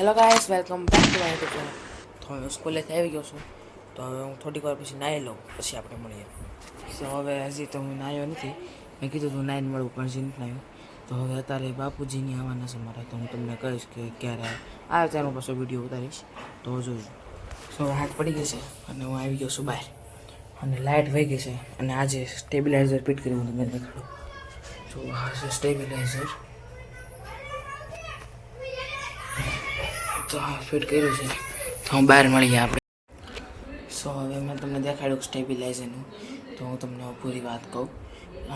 Hello guys, welcome back to my YouTube channel. તો હવે સ્કૂલેથી આવી ગયો છું, તો હવે હું થોડીક વાર પછી નાહી લઉં, પછી આપણે મળીએ. તો હવે હજી તો હું નાહ્યો નથી. મેં કીધું તું નાહીને મળું, પણ હજી નથી નાહ્યો. તો હવે અત્યારે બાપુજીની આવવાના છે મારા, તો હું તમને કહીશ કે ક્યારે આવે ત્યારનો પાછો વિડીયો ઉતારીશ, તો જોજો. સો હાથ પડી ગઈ છે અને હું આવી ગયો છું બહાર, અને લાઇટ વહી ગઈ છે. અને આજે સ્ટેબિલાઇઝર ફિટ કરી હું તમને દેખાડું. જો આ છે સ્ટેબિલાઇઝર. તો હા, ફિટ કર્યું છે. તો હું બહાર મળીએ આપણે. સો હવે મેં તમને દેખાડ્યું સ્ટેબિલાઇઝરનું, તો હું તમને પૂરી વાત કહું.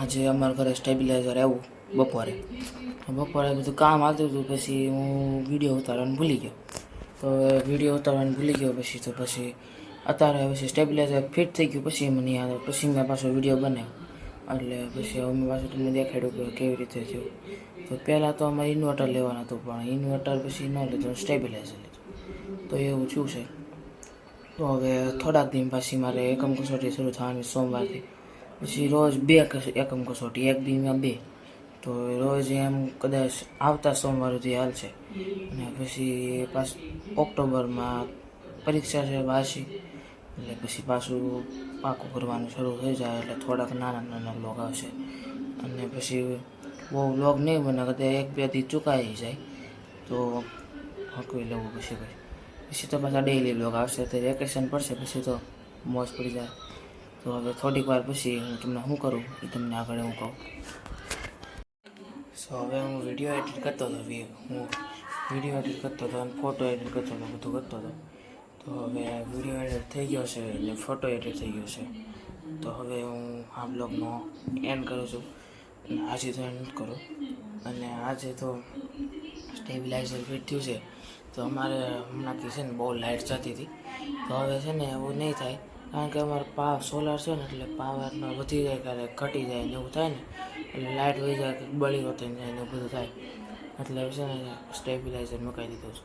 આજે અમારા ઘરે સ્ટેબિલાઇઝર આવ્યું બપોરે. બપોરે બધું કામ આવતું હતું, પછી હું વિડીયો ઉતારવાનું ભૂલી ગયો. તો વિડીયો ઉતારવાનું ભૂલી ગયો પછી અત્યારે પછી સ્ટેબિલાઇઝર ફિટ થઈ ગયું. પછી મને યાદ આવ્યું, પછી મેં પાછો વિડીયો બનાવ્યો. એટલે પછી હવે મેં પાછું તમને દેખાડ્યું કે કેવી રીતે થયું. તો પહેલાં તો અમારે ઇન્વર્ટર લેવાનું હતું, પણ ઇન્વર્ટર પછી ન લીધું, સ્ટેબિલાઇઝર લીધું. તો એવું થયું છે. તો હવે થોડાક દિન પછી મારે એકમ કસોટી શરૂ થવાની સોમવારથી. પછી રોજ 2 એકમ કસોટી, એક દીમાં 2. તો રોજ એમ કદાચ આવતા સોમવાર સુધી હાલશે. અને પછી ઓક્ટોબરમાં પરીક્ષા છે વાર્ષિક, એટલે પછી પાછું પાકું કરવાનું શરૂ થઈ જાય. એટલે થોડાક નાના વ્લોગ આવશે. અને પછી બહુ વ્લોગ નહીં બને, કદાચ 1-2 દી ચૂકાઈ જાય તો હકવી લેવું. પછી તો પાછા ડેઈલી વ્લોગ આવશે. તો વેકેશન પડશે પછી તો મોજ પડી જાય. તો હવે થોડીક વાર પછી હું તમને શું કરું એ તમને આગળ હું કહું. સો હવે હું વિડીયો એડિટ કરતો હતો અને ફોટો એડિટ કરતો હતો, બધું કરતો હતો. તો હવે વિડીયો એડિટ થઈ ગયો છે અને ફોટો એડિટ થઈ ગયો છે. તો હવે હું આ બ્લોગનો એન્ડ કરું છું. અને આજે તો એન્ડ કરું. અને આજે તો સ્ટેબિલાઇઝર ફિટ થયું છે. તો અમારે હમણાંથી છે ને બહુ લાઇટ જતી હતી. તો હવે છે ને એવું નહીં થાય, કારણ કે અમારે સોલાર છે ને, એટલે પાવરનો વધી જાય, ક્યારેક ઘટી જાય ને એવું થાય ને. એટલે લાઇટ વહી જાય, બળી વતન જાય ને એવું બધું થાય. એટલે છે ને સ્ટેબિલાઇઝર મુકાઈ દીધું છે.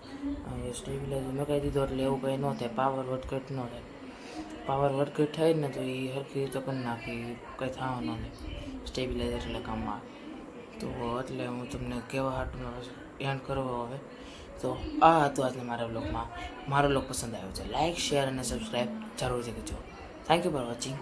હવે સ્ટેબિલાઇઝર મુકાઈ દીધું એટલે એવું કંઈ ન થાય, પાવર વધઘટ ન થાય. પાવર વધઘટ થાય ને તો એ સરખી રીતે કરી નાખી, કંઈ થવા ન થાય. સ્ટેબિલાઇઝર એટલે કામમાં આવે. તો એટલે હું તમને કહેવા હાટું એન્ડ કરવો હવે. તો આ હતું આજે મારા બ્લોગમાં. મારો બ્લોગ પસંદ આવ્યો છે, લાઇક, શેર અને સબસ્ક્રાઈબ જરૂરથી કરજો. Thank you for watching.